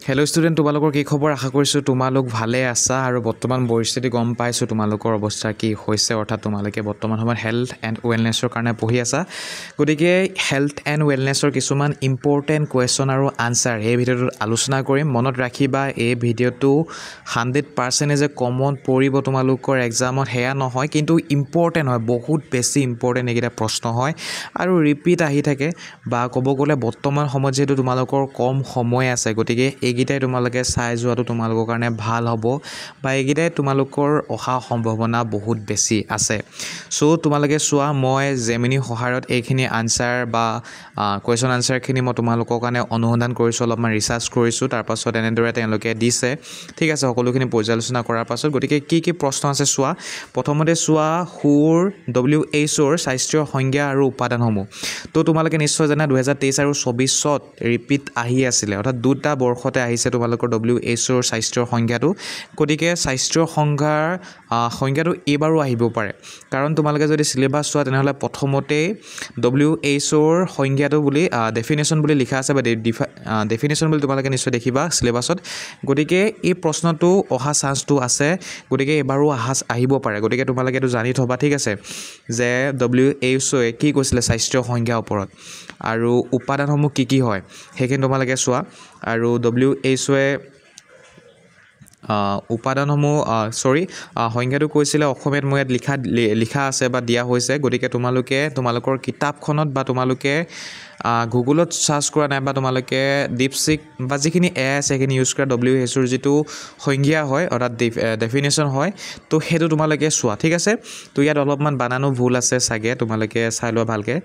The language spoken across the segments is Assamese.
হেল্ল' ষ্টুডেণ্ট, তোমালোকৰ কি খবৰ? আশা কৰিছোঁ তোমালোক ভালে আছা আৰু বৰ্তমান পৰিস্থিতি গম পাইছোঁ তোমালোকৰ অৱস্থা কি হৈছে, অৰ্থাৎ তোমালোকে বৰ্তমান সময়ত হেল্থ এণ্ড ৱেলনেছৰ কাৰণে পঢ়ি আছা। গতিকে হেল্থ এণ্ড ৱেলনেছৰ কিছুমান ইম্পৰ্টেণ্ট কুৱেশ্যন আৰু আনচাৰ এই ভিডিঅ'টোত আলোচনা কৰিম। মনত ৰাখিবা, এই ভিডিঅ'টো 100% কমন পৰিব তোমালোকৰ এক্সামত, সেয়া নহয়, কিন্তু ইম্পৰ্টেণ্ট হয়, বহুত বেছি ইম্পৰ্টেণ্ট এইকেইটা প্ৰশ্ন হয় আৰু ৰিপিট আহি থাকে। বা ক'ব গ'লে বৰ্তমান সময়ত যিহেতু তোমালোকৰ কম সময় আছে, গতিকে এইকেইটাই তোমালোকে চাই যোৱাটো তোমালোকৰ কাৰণে ভাল হ'ব বা এইকেইটাই তোমালোকৰ অহা সম্ভাৱনা বহুত বেছি আছে। চ' তোমালোকে চোৱা, মই জেমিনিৰ সহায়ত এইখিনি আনচাৰ বা কুৱেশ্যন আনচাৰখিনি মই তোমালোকৰ কাৰণে অনুসন্ধান কৰিছোঁ, অলপমান ৰিচাৰ্চ কৰিছোঁ, তাৰপাছত এনেদৰে তেওঁলোকে দিছে। ঠিক আছে, সকলোখিনি পৰ্যালোচনা কৰাৰ পাছত গতিকে কি কি প্ৰশ্ন আছে চোৱা। প্ৰথমতে চোৱা, সুৰ WHO স্বাস্থ্যৰ সংজ্ঞা আৰু উপাদানসমূহ। তো তোমালোকে নিশ্চয় জানা 2023 আৰু 2024 ৰিপিট আহি আছিলে, অৰ্থাৎ দুটা বৰ্ষতে আহিছে তোমালোকৰ WHO স্বাস্থ্যৰ সংজ্ঞাটো। গতিকে স্বাস্থ্যৰ সংজ্ঞাটো এইবাৰো আহিব পাৰে, কাৰণ তোমালোকে যদি চিলেবাছ চোৱা তেনেহ'লে প্ৰথমতেই WHO সংজ্ঞাটো বুলি ডেফিনেশ্যন বুলি লিখা আছে বা ডেফিনেশ্যন বুলি তোমালোকে নিশ্চয় দেখিবা চিলেবাছত। গতিকে এই প্ৰশ্নটো অহা চান্সটো আছে, গতিকে এইবাৰো আহিব পাৰে। গতিকে তোমালোকে এইটো জানি থ'বা, ঠিক আছে, যে WHO কি কৈছিলে স্বাস্থ্যৰ সংজ্ঞাৰ ওপৰত আৰু উপাদানসমূহ কি কি হয় সেইখিনি তোমালোকে চোৱা। আৰু WHO উপাদানসমূহ সংজ্ঞাটো কৈছিলে, অসমীয়াত মই ইয়াত লিখা আছে বা দিয়া হৈছে। গতিকে তোমালোকৰ কিতাপখনত বা তোমালোকে গুগলত চাৰ্চ কৰা নাই বা তোমালোকে ডিপছিক বা যিখিনি আছে সেইখিনি ইউজ কৰা WHO যিটো সংজ্ঞা হয়, অৰ্থাৎ ডেফিনেশ্যন হয়, তো সেইটো তোমালোকে চোৱা, ঠিক আছে। তো ইয়াত অলপমান বানানো ভুল আছে চাগে, তোমালোকে চাই লোৱা ভালকৈ।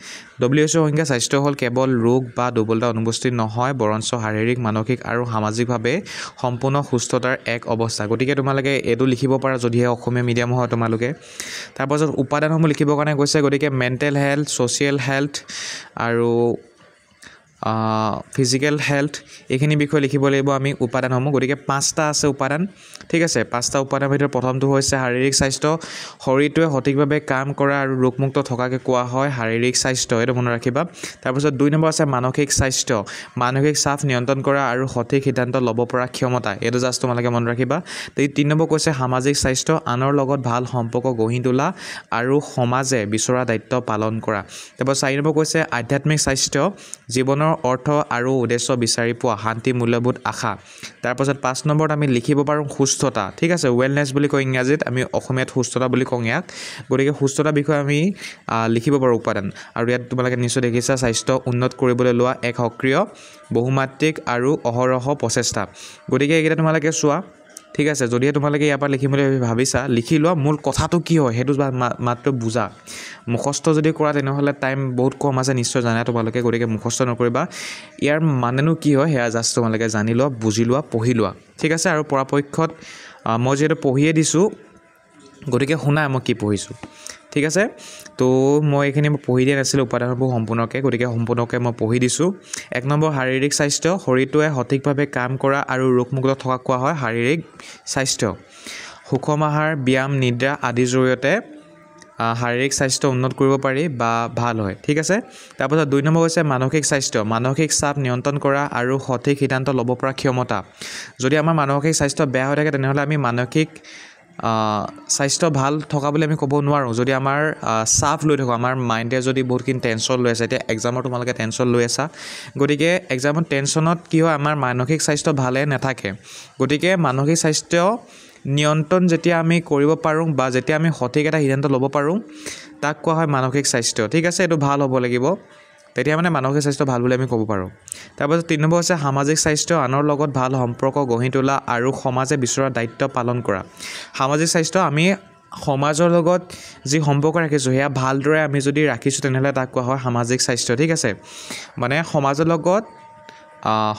WHO সংজ্ঞা: স্বাস্থ্য হ'ল কেৱল ৰোগ বা দুৰ্বলতা অনুপস্থিত নহয়, বৰঞ্চ শাৰীৰিক, মানসিক আৰু সামাজিকভাৱে সম্পূৰ্ণ সুস্থতাৰ এক অৱস্থা। গতিকে তোমালোকে এইটো লিখিব পাৰা যদিহে অসমীয়া মিডিয়াম হয় তোমালোকে। তাৰপাছত উপাদানসমূহ লিখিবৰ কাৰণে কৈছে, গতিকে মেণ্টেল হেল্থ, ছ'চিয়েল হেল্থ আৰু ফিজিকেল হেল্থ, এইখিনি বিষয়ে লিখিব লাগিব আমি উপাদানসমূহ। গতিকে 5টা আছে উপাদান, ঠিক আছে। 5টা উপাদানৰ ভিতৰত প্ৰথমটো হৈছে শাৰীৰিক স্বাস্থ্য। শৰীৰটোৱে সঠিকভাৱে কাম কৰা আৰু ৰোগমুক্ত থকাকে কোৱা হয় শাৰীৰিক স্বাস্থ্য, এইটো মনত ৰাখিবা। তাৰপিছত 2 নম্বৰ আছে মানসিক স্বাস্থ্য, মানসিক চাপ নিয়ন্ত্ৰণ কৰা আৰু সঠিক সিদ্ধান্ত ল'ব পৰা ক্ষমতা, এইটো জাষ্ট তোমালোকে মনত ৰাখিবা। 3 নম্বৰ কৈছে সামাজিক স্বাস্থ্য, আনৰ লগত ভাল সম্পৰ্ক গঢ়ি তোলা আৰু সমাজে বিচৰা দায়িত্ব পালন কৰা। তাৰপৰা 4 নম্বৰ কৈছে আধ্যাত্মিক স্বাস্থ্য, জীৱনৰ অৰ্থ আৰু উদ্দেশ্য বিচাৰি পোৱা, শান্তি, মূল্যবোধ, আশা। তাৰপাছত 5 নম্বৰত আমি লিখিব পাৰোঁ সুস্থতা, ঠিক আছে, ৱেলনেছ বুলি কয় ইংৰাজীত, আমি অসমীয়াত সুস্থতা বুলি কওঁ ইয়াক। গতিকে সুস্থতাৰ বিষয়ে আমি লিখিব পাৰোঁ উপাদান। আৰু ইয়াত তোমালোকে নিশ্চয় দেখিছা, স্বাস্থ্য উন্নত কৰিবলৈ লোৱা এক সক্ৰিয়, বহুমাত্ৰিক আৰু অহৰহ প্ৰচেষ্টা। গতিকে এইকেইটা তোমালোকে চোৱা, ঠিক আছে। যদিহে তোমালোকে ইয়াৰ পৰা লিখিম বুলি ভাবিছা, লিখি লোৱা, মূল কথাটো কি হয় সেইটো মাত্ৰ বুজা। মুখস্থ যদি কৰা তেনেহ'লে টাইম বহুত কম আছে, নিশ্চয় জানা তোমালোকে, গতিকে মুখস্থ নকৰিবা। ইয়াৰ মানেনো কি হয় সেয়া জাষ্ট তোমালোকে জানি লোৱা, বুজি লোৱা, পঢ়ি লোৱা, ঠিক আছে। আৰু পৰাপক্ষত মই যিহেতু পঢ়িয়ে দিছোঁ, গতিকে শুনা মই কি পঢ়িছোঁ, ঠিক আছে। তো মই এইখিনি পঢ়ি দিয়া নাছিলোঁ উপাদানবোৰ সম্পূৰ্ণকৈ, গতিকে সম্পূৰ্ণকৈ মই পঢ়ি দিছোঁ। 1 নম্বৰ শাৰীৰিক স্বাস্থ্য, শৰীৰটোৱে সঠিকভাৱে কাম কৰা আৰু ৰোগমুক্ত থকা কোৱা হয় শাৰীৰিক স্বাস্থ্য। সুষম আহাৰ, ব্যায়াম, নিদ্ৰা আদিৰ জৰিয়তে শাৰীৰিক স্বাস্থ্য উন্নত কৰিব পাৰি বা ভাল হয়, ঠিক আছে। তাৰপাছত 2 নম্বৰ হৈছে মানসিক স্বাস্থ্য, মানসিক চাপ নিয়ন্ত্ৰণ কৰা আৰু সঠিক সিদ্ধান্ত ল'ব পৰা ক্ষমতা। যদি আমাৰ মানসিক স্বাস্থ্য বেয়া হৈ থাকে তেনেহ'লে আমি মানসিক স্বাস্থ্য ভাল থকা বুলি আমি ক'ব নোৱাৰোঁ। যদি আমাৰ চাপ লৈ থাকোঁ, আমাৰ মাইণ্ডে যদি বহুতখিনি টেনশ্যন লৈ আছে, এতিয়া এক্সামৰ তোমালোকে টেনশ্যন লৈ আছা, গতিকে এক্সামত টেনশ্যনত কি হয়, আমাৰ মানসিক স্বাস্থ্য ভালে নাথাকে। গতিকে মানসিক স্বাস্থ্য নিয়ন্ত্ৰণ যেতিয়া আমি কৰিব পাৰোঁ বা যেতিয়া আমি সঠিক এটা সিদ্ধান্ত ল'ব পাৰোঁ, তাক কোৱা হয় মানসিক স্বাস্থ্য, ঠিক আছে। এইটো ভাল হ'ব লাগিব, তেতিয়া মানে মানসিক স্বাস্থ্য ভাল বুলি আমি ক'ব পাৰোঁ। তাৰপাছত 3 নম্বৰ হৈছে সামাজিক স্বাস্থ্য, আনৰ লগত ভাল সম্পৰ্ক গঢ়ি তোলা আৰু সমাজে বিচৰা দায়িত্ব পালন কৰা। সামাজিক স্বাস্থ্য, আমি সমাজৰ লগত যি সম্পৰ্ক ৰাখিছোঁ সেয়া ভালদৰে আমি যদি ৰাখিছোঁ তেনেহ'লে তাক কোৱা হয় সামাজিক স্বাস্থ্য, ঠিক আছে। মানে সমাজৰ লগত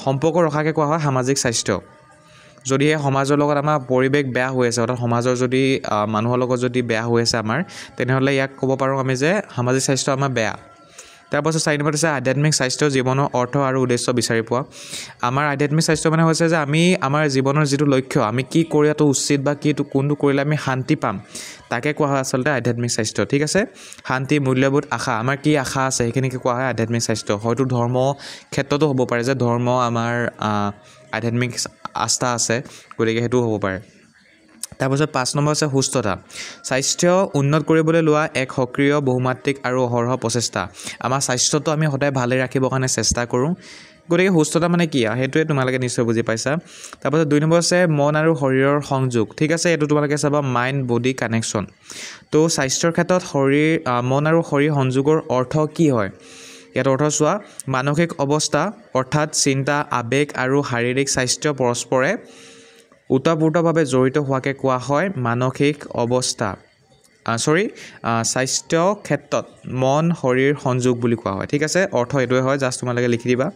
সম্পৰ্ক ৰখাকে কোৱা হয় সামাজিক স্বাস্থ্য। যদিহে সমাজৰ লগত আমাৰ পৰিৱেশ বেয়া হৈ আছে, অৰ্থাৎ সমাজৰ যদি মানুহৰ লগত যদি বেয়া হৈ আছে আমাৰ, তেনেহ'লে ইয়াক ক'ব পাৰোঁ আমি যে সামাজিক স্বাস্থ্য আমাৰ বেয়া। তাৰপাছত 4 নম্বৰত আছে আধ্যাত্মিক স্বাস্থ্য জীৱনৰ অৰ্থ আৰু উদ্দেশ্য বিচাৰি পোৱা আমাৰ আধ্যাত্মিক স্বাস্থ্য মানে হৈছে যে আমি আমাৰ জীৱনৰ যিটো লক্ষ্য আমি কি কৰাটো উচিত বা কোনটো কৰিলে আমি শান্তি পাম তাকে কোৱা হয় আচলতে আধ্যাত্মিক স্বাস্থ্য ঠিক আছে শান্তি মূল্যবোধ আশা আমাৰ কি আশা আছে সেইখিনিকে কোৱা হয় আধ্যাত্মিক স্বাস্থ্য হয়তো ধৰ্ম ক্ষেত্ৰতো হ'ব পাৰে যে ধৰ্ম আমাৰ আধ্যাত্মিক আস্থা আছে গতিকে সেইটো হ'ব পাৰে তাৰপাছত 5 নম্বৰ আছে সুস্থতা স্বাস্থ্য উন্নত কৰিবলৈ লোৱা এক সক্ৰিয় বহুমাত্ৰিক আৰু অহৰহ প্ৰচেষ্টা আমাৰ স্বাস্থ্যটো আমি সদায় ভালে ৰাখিবৰ কাৰণে চেষ্টা কৰোঁ গতিকে সুস্থতা মানে কি সেইটোৱে তোমালোকে নিশ্চয় বুজি পাইছা তাৰপাছত 2 নম্বৰ আছে মন আৰু শৰীৰৰ সংযোগ ঠিক আছে এইটো তোমালোকে চাবা মাইণ্ড বডি কানেকশ্যন তো স্বাস্থ্যৰ ক্ষেত্ৰত মন আৰু শৰীৰ সংযোগৰ অৰ্থ কি হয় ইয়াত অৰ্থ চোৱা মানসিক অৱস্থা অৰ্থাৎ চিন্তা আবেগ আৰু শাৰীৰিক স্বাস্থ্য পৰস্পৰে ওতঃপ্ৰোতভাৱে জড়িত হোৱাকে কোৱা হয় মানসিক অৱস্থা স্বাস্থ্য ক্ষেত্ৰত মন শৰীৰ সংযোগ বুলি কোৱা হয় ঠিক আছে অৰ্থ এইটোৱে হয় জাষ্ট তোমালোকে লিখি দিবা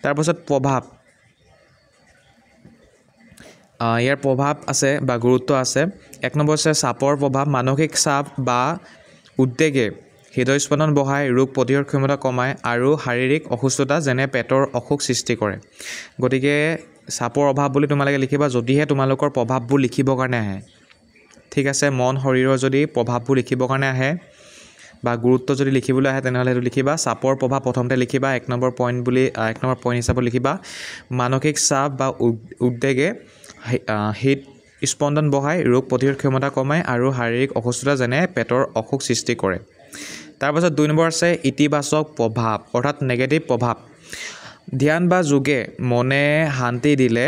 তাৰপাছত প্ৰভাৱ ইয়াৰ প্ৰভাৱ আছে বা গুৰুত্ব আছে 1 নম্বৰ আছে চাপৰ প্ৰভাৱ মানসিক চাপ বা উদ্বেগে হৃদয় স্পন্দন বঢ়ায় ৰোগ প্ৰতিৰোধ ক্ষমতা কমায় আৰু শাৰীৰিক অসুস্থতা যেনে পেটৰ অসুখ সৃষ্টি কৰে গতিকে চাপৰ অভাৱ বুলি তোমালোকে লিখিবা যদিহে তোমালোকৰ প্ৰভাৱবোৰ লিখিবৰ কাৰণে আহে ঠিক আছে মন শৰীৰৰ যদি প্ৰভাৱবোৰ লিখিবৰ কাৰণে আহে বা গুৰুত্ব যদি লিখিবলৈ আহে তেনেহ'লে সেইটো লিখিবা চাপৰ প্ৰভাৱ প্ৰথমতে লিখিবা 1 নম্বৰ পইণ্ট হিচাপত লিখিবা মানসিক চাপ বা উদ্বেগে হৃদ স্পন্দন বঢ়ায় ৰোগ প্ৰতিৰোধ ক্ষমতা কমায় আৰু শাৰীৰিক অসুস্থতা যেনে পেটৰ অসুখ সৃষ্টি কৰে তাৰপাছত 2 নম্বৰ আছে ইতিবাচক প্ৰভাৱ অৰ্থাৎ নেগেটিভ প্ৰভাৱ ধ্যান বা যোগে মনে শান্তি দিলে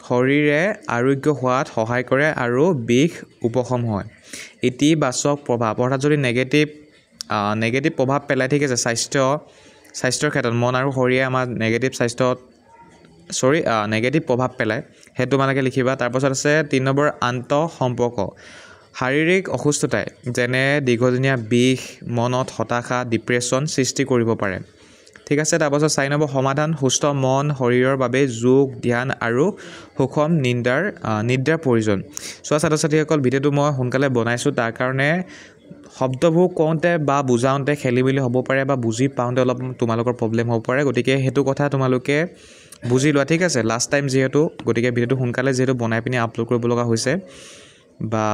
শৰীৰে আৰোগ্য হোৱাত সহায় কৰে আৰু বিষ উপশম হয় ইতিবাচক প্ৰভাৱ অৰ্থাৎ যদি নেগেটিভ প্ৰভাৱ পেলায় ঠিক আছে স্বাস্থ্যৰ ক্ষেত্ৰত মন আৰু শৰীৰে আমাৰ নেগেটিভ প্ৰভাৱ পেলায় সেইটো তোমালোকে লিখিবা তাৰপাছত আছে 3 নম্বৰ আন্তঃ সম্পৰ্ক শাৰীৰিক অসুস্থতাই যেনে দীৰ্ঘদিনীয়া বিষ মনত হতাশা ডিপ্ৰেশ্যন সৃষ্টি কৰিব পাৰে ঠিক আছে তাৰপাছত 4 নম্বৰ সমাধান সুস্থ মন শৰীৰৰ বাবে যোগ ধ্যান আৰু সুষম নিদ্ৰাৰ প্ৰয়োজন চোৱা ছাত্ৰ ছাত্ৰীসকল ভিডিঅ'টো মই সোনকালে বনাইছোঁ তাৰ কাৰণে শব্দবোৰ কওঁতে বা বুজাওঁতে খেলি মেলি হ'ব পাৰে বা বুজি পাওঁতে অলপ তোমালোকৰ প্ৰব্লেম হ'ব পাৰে গতিকে সেইটো কথা তোমালোকে বুজি লোৱা ঠিক আছে লাষ্ট টাইম যিহেতু গতিকে ভিডিঅ'টো সোনকালে যিহেতু বনাই পিনি আপলোড কৰিব লগা হৈছে বা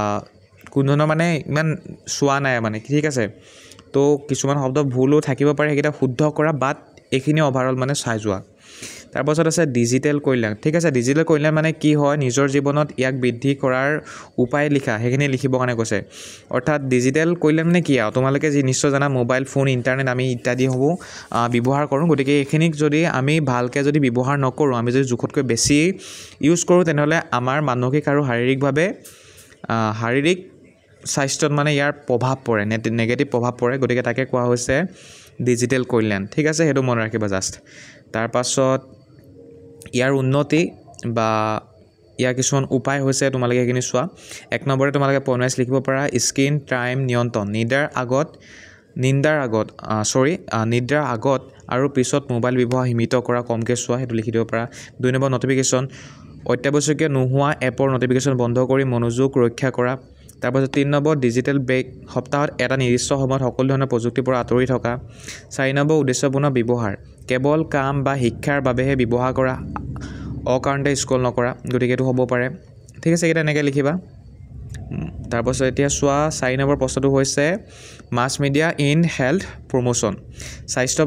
কোনো ধৰণৰ মানে ইমান চোৱা নাই মানে ঠিক আছে তো কিছুমান শব্দ ভুলো থাকিব পাৰে সেইকেইটা শুদ্ধ কৰা বাট এইখিনি অভাৰঅল মানে চাই যোৱা তাৰপাছত আছে ডিজিটেল কল্যাণ ঠিক আছে ডিজিটেল কল্যাণ মানে কি হয় নিজৰ জীৱনত ইয়াক বৃদ্ধি কৰাৰ উপায় লিখা সেইখিনি লিখিবৰ কাৰণে কৈছে অৰ্থাৎ ডিজিটেল কল্যাণ মানে কি তোমালোকে যি নিশ্চয় জানা মোবাইল ফোন ইণ্টাৰনেট আমি ইত্যাদি হ'ব ব্যৱহাৰ কৰোঁ গতিকে এইখিনিক যদি আমি ভালকৈ যদি ব্যৱহাৰ নকৰোঁ আমি যদি জোখতকৈ বেছি ইউজ কৰোঁ তেনেহ'লে আমাৰ মানসিক আৰু শাৰীৰিক স্বাস্থ্যত মানে ইয়াৰ প্ৰভাৱ পৰে নেগেটিভ প্ৰভাৱ পৰে গতিকে তাকে কোৱা হৈছে ডিজিটেল কল্যাণ ঠিক আছে সেইটো মনত ৰাখিবা জাষ্ট তাৰপাছত ইয়াৰ উন্নতি বা ইয়াৰ কিছুমান উপায় হৈছে তোমালোকে সেইখিনি চোৱা 1 নম্বৰে তোমালোকে পইণ্ট লিখিব পাৰা স্ক্ৰীন টাইম নিয়ন্ত্ৰণ নিদ্ৰাৰ আগত আৰু পিছত মোবাইল ব্যৱহাৰ সীমিত কৰা কমকৈ চোৱা সেইটো লিখি দিব পাৰা 2 নম্বৰ নটিফিকেশ্যন অত্যাৱশ্যকীয় নোহোৱা এপৰ নটিফিকেশ্যন বন্ধ কৰি মনোযোগ ৰক্ষা কৰা তাৰপাছত 3 নম্বৰ ডিজিটেল ব্ৰেক সপ্তাহত এটা নিৰ্দিষ্ট সময়ত সকলো ধৰণৰ প্ৰযুক্তিৰ পৰা আঁতৰি থকা 4 নম্বৰ উদ্দেশ্যপূৰ্ণ ব্যৱহাৰ কেৱল কাম বা শিক্ষাৰ বাবেহে ব্যৱহাৰ কৰা অকাৰণতে স্ক্ৰল নকৰা গতিকে এইটো হ'ব পাৰে ঠিক আছে এইকেইটা এনেকৈ লিখিবা তাৰপাছত এতিয়া চোৱা 4 নম্বৰ প্ৰশ্নটো হৈছে মাছ মিডিয়া ইন হেল্থ প্ৰমোশ্যন স্বাস্থ্য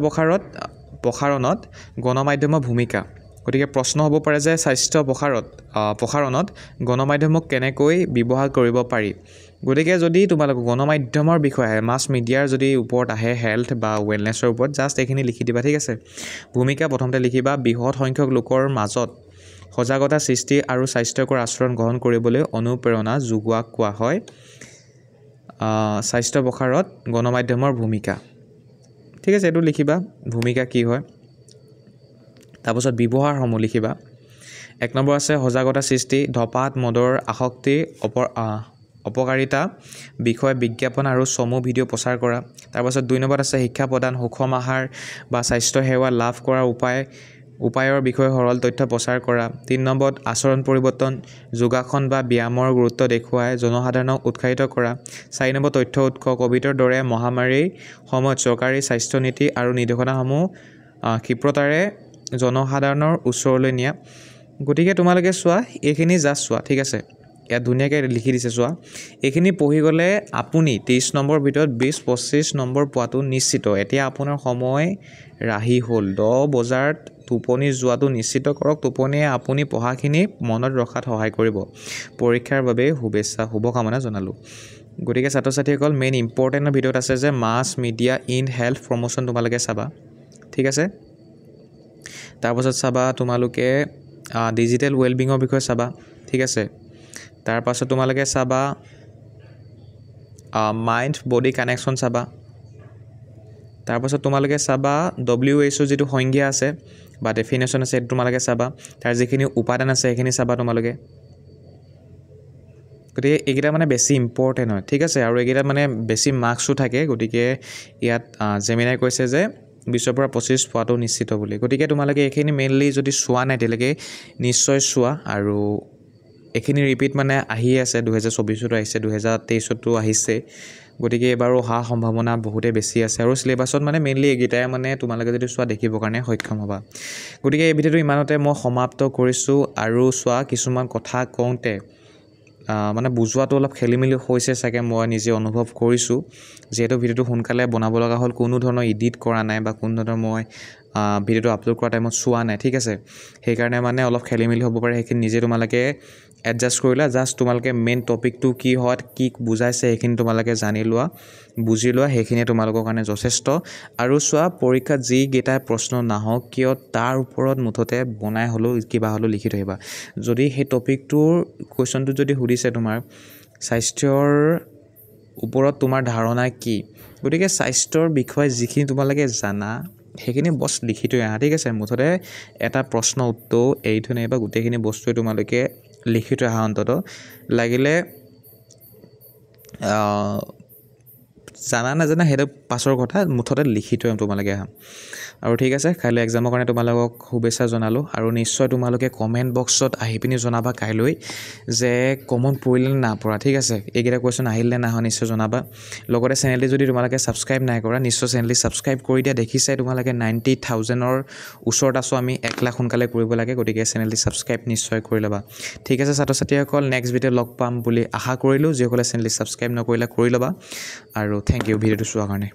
প্ৰসাৰণত গণমাধ্যমৰ ভূমিকা গতিকে প্ৰশ্ন হ'ব পাৰে যে স্বাস্থ্য প্ৰসাৰণত গণমাধ্যমক কেনেকৈ ব্যৱহাৰ কৰিব পাৰি গতিকে যদি তোমালোক গণমাধ্যমৰ বিষয়ে আহে মাছ মিডিয়াৰ যদি ওপৰত আহে হেল্থ বা ৱেলনেছৰ ওপৰত জাষ্ট এইখিনি লিখি দিবা ঠিক আছে ভূমিকা প্ৰথমতে লিখিবা বৃহৎ সংখ্যক লোকৰ মাজত সজাগতা সৃষ্টি আৰু স্বাস্থ্যকৰ আচৰণ গ্ৰহণ কৰিবলৈ অনুপ্ৰেৰণা যোগোৱাক কোৱা হয় স্বাস্থ্য প্ৰসাৰত গণমাধ্যমৰ ভূমিকা ঠিক আছে এইটো লিখিবা ভূমিকা কি হয় তাৰপাছত ব্যৱহাৰসমূহ লিখিবা 1 নম্বৰ আছে সজাগতা সৃষ্টি ধপাত মদৰ আসক্তি অপকাৰিতা বিষয়ে বিজ্ঞাপন আৰু চমু ভিডিঅ' প্ৰচাৰ কৰা তাৰপাছত 2 নম্বৰত আছে শিক্ষা প্ৰদান সুষম আহাৰ বা স্বাস্থ্য সেৱা লাভ কৰাৰ উপায় উপায়ৰ বিষয়ে সৰল তথ্য প্ৰচাৰ কৰা। 3 নম্বৰত আচৰণ পৰিৱৰ্তন, যোগাসন বা ব্যায়ামৰ গুৰুত্ব দেখুৱাই জনসাধাৰণক উৎসাহিত কৰা। 4 নম্বৰ তথ্য উৎস, ক'ভিডৰ দৰে মহামাৰীৰ সময়ত চৰকাৰী স্বাস্থ্য নীতি আৰু নিৰ্দেশনাসমূহ ক্ষিপ্ৰতাৰে জনসাধাৰণৰ ওচৰলৈ নিয়া। গতিকে তোমালোকে চোৱা, এইখিনি জাষ্ট চোৱা, ঠিক আছে। ইয়াত ধুনীয়াকৈ লিখি দিছে চোৱা। এইখিনি পঢ়ি গ'লে আপুনি 23 নম্বৰ ভিতৰত 20-25 নম্বৰ পোৱাটো নিশ্চিত। এতিয়া আপোনাৰ সময় ৰাহি হ'ল। 10 বজাত টোপনি যোৱাটো নিশ্চিত কৰক। টোপনিয়ে আপুনি পঢ়াখিনি মনত ৰখাত সহায় কৰিব। পৰীক্ষাৰ বাবে শুভকামনা জনালোঁ। গতিকে ছাত্ৰ ছাত্ৰীসকল, মেইন ইম্পৰ্টেণ্টৰ ভিতৰত আছে যে মাছ মিডিয়া ইন হেল্থ প্ৰমোশ্যন তোমালোকে চাবা, ঠিক আছে। তাৰপাছত চাবা তোমালোকে ডিজিটেল ৱেলবিঙৰ বিষয়ে চাবা, ঠিক আছে। তাৰপাছত তোমালোকে চাবা মাইণ্ড বডি কানেকশ্যন চাবা। তাৰপাছত তোমালোকে চাবা WHO যিটো সংজ্ঞা আছে বা ডেফিনেশ্যন আছে সেইটো তোমালোকে চাবা। তাৰ যিখিনি উপাদান আছে সেইখিনি চাবা তোমালোকে। গতিকে এইকেইটা মানে বেছি ইম্পৰ্টেণ্ট হয়, ঠিক আছে। আৰু এইকেইটা মানে বেছি মাৰ্কছো থাকে। গতিকে ইয়াত জেমিনাই কৈছে যে 20ৰ পৰা 25 পোৱাটো নিশ্চিত বুলি। গতিকে তোমালোকে এইখিনি মেইনলি যদি চোৱা নাই তেতিয়ালৈকে নিশ্চয় চোৱা। আৰু এইখিনি ৰিপিট মানে আহিয়ে আছে, 2024তো আহিছে, 2023তো আহিছে। গতিকে এইবাৰো অহা সম্ভাৱনা বহুতেই বেছি আছে। আৰু চিলেবাছত মানে মেইনলি এইকেইটাই মানে তোমালোকে যদি চোৱা দেখিবৰ কাৰণে সক্ষম হ'বা। গতিকে এই ভিডিঅ'টো ইমানতে মই সমাপ্ত কৰিছোঁ। আৰু চোৱা, কিছুমান কথা কওঁতে মানে বুজোৱাটো অলপ খেলি মেলি হৈছে চাগে, মই নিজে অনুভৱ কৰিছোঁ। যিহেতু ভিডিঅ'টো সোনকালে বনাব লগা হ'ল, কোনো ধৰণৰ এডিট কৰা নাই বা কোনো ধৰণৰ মই ভিডিঅ'টো আপলোড কৰা টাইমত চোৱা নাই, ঠিক আছে। সেইকাৰণে মানে অলপ খেলি মেলি হ'ব পাৰে। সেইখিনি নিজে তোমালোকে এডজাষ্ট কৰিলা। জাষ্ট তোমালোকে মেইন টপিকটো কি হয়, কি বুজাইছে সেইখিনি তোমালোকে জানি লোৱা, বুজি লোৱা। সেইখিনিয়ে তোমালোকৰ কাৰণে যথেষ্ট। আৰু চোৱা, পৰীক্ষাত যিকেইটা প্ৰশ্ন নাহক কিয় তাৰ ওপৰত মুঠতে বনাই হ'লেও কিবা হ'লেও লিখি থৈ আহিবা। যদি সেই টপিকটোৰ কুৱেশ্যনটো যদি সুধিছে তোমাৰ স্বাস্থ্যৰ ওপৰত তোমাৰ ধাৰণা কি, গতিকে স্বাস্থ্যৰ বিষয়ে যিখিনি তোমালোকে জানা সেইখিনি বছ লিখি থৈ আহা, ঠিক আছে। মুঠতে এটা প্ৰশ্ন উত্তৰ এৰি থৈ নাহিবা, গোটেইখিনি বস্তুৱে তোমালোকে লিখি থৈ আহা। অন্ততঃ লাগিলে জানা নাজানা সেইটো পাছৰ কথা, মুঠতে লিখি থৈ তোমালোকে আহা। আৰু ঠিক আছে, কাইলৈ এক্সামৰ কাৰণে তোমালোকক শুভেচ্ছা জনালোঁ। আৰু নিশ্চয় তোমালোকে কমেণ্ট বক্সত আহি পিনি জনাবা কাইলৈ যে কমন পৰিলে নে নাপৰা, ঠিক আছে। এইকেইটা কুৱেশ্যন আহিল নে নাহা নিশ্চয় জনাবা। লগতে চেনেলটি যদি তোমালোকে ছাবস্ক্ৰাইব নাই কৰা, নিশ্চয় চেনেলটি ছাবস্ক্ৰাইব কৰি দিয়া। দেখিছাই তোমালোকে 90,000ৰ ওচৰত আছোঁ আমি, 1 লাখ সোনকালে কৰিব লাগে। গতিকে চেনেলটি ছাবস্ক্ৰাইব নিশ্চয় কৰি ল'বা, ঠিক আছে। ছাত্ৰ ছাত্ৰীসকল, নেক্সট ভিডিঅ'ত লগ পাম বুলি আশা কৰিলোঁ। যিসকলে চেনেলটি ছাবস্ক্ৰাইব নকৰিলা কৰি ল'বা। আৰু থেংক ইউ ভিডিঅ'টো চোৱাৰ কাৰণে।